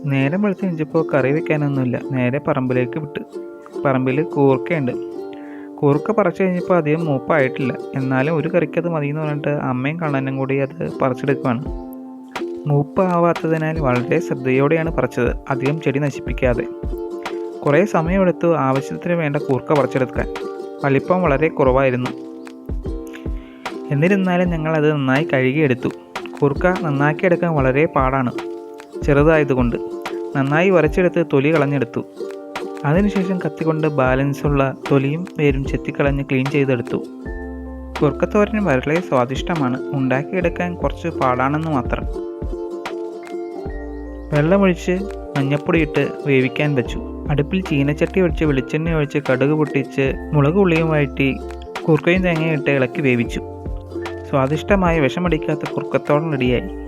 നേരം വെളുത്ത് കഴിഞ്ഞപ്പോൾ കറി വെക്കാനൊന്നുമില്ല. നേരെ പറമ്പിലേക്ക് വിട്ട്. പറമ്പിൽ കൂർക്കയുണ്ട്. കൂർക്ക പറിച്ചു കഴിഞ്ഞപ്പോൾ അധികം മൂപ്പായിട്ടില്ല. എന്നാലും ഒരു കറിക്കത് മതിയെന്ന് പറഞ്ഞിട്ട് അമ്മയും കണ്ണനും കൂടി അത് പറിച്ചെടുക്കുകയാണ്. മൂപ്പ് ആവാത്തതിനാൽ വളരെ ശ്രദ്ധയോടെയാണ് പറിച്ചത്, അധികം ചെടി നശിപ്പിക്കാതെ. കുറേ സമയമെടുത്തു ആവശ്യത്തിന് വേണ്ട കൂർക്ക പറിച്ചെടുക്കാൻ. വലിപ്പം വളരെ കുറവായിരുന്നു. എന്നിരുന്നാലും ഞങ്ങളത് നന്നായി കഴുകിയെടുത്തു. കൂർക്ക നന്നാക്കിയെടുക്കാൻ വളരെ പാടാണ്, ചെറുതായതുകൊണ്ട്. നന്നായി ഉരച്ചെടുത്ത് തൊലി കളഞ്ഞെടുത്തു. അതിനുശേഷം കത്തിക്കൊണ്ട് ബാലൻസുള്ള തൊലിയും വേരും ചെത്തിക്കളഞ്ഞ് ക്ലീൻ ചെയ്തെടുത്തു. കൂർക്കത്തോരൻ വളരെ സ്വാദിഷ്ടമാണ്. ഉണ്ടാക്കിയെടുക്കാൻ കുറച്ച് പാടാണെന്ന് മാത്രം. വെള്ളമൊഴിച്ച് മഞ്ഞപ്പൊടിയിട്ട് വേവിക്കാൻ വെച്ചു. അടുപ്പിൽ ചീനച്ചട്ടി ഒഴിച്ച് വെളിച്ചെണ്ണ ഒഴിച്ച് കടുക് പൊട്ടിച്ച് മുളക് ഉള്ളിയും വഴറ്റി കൂർക്കയും തേങ്ങയും ഇട്ട് ഇളക്കി വേവിച്ചു. സ്വാദിഷ്ടമായ വിഷമടിക്കാത്ത കൂർക്കത്തോരൻ റെഡിയായി.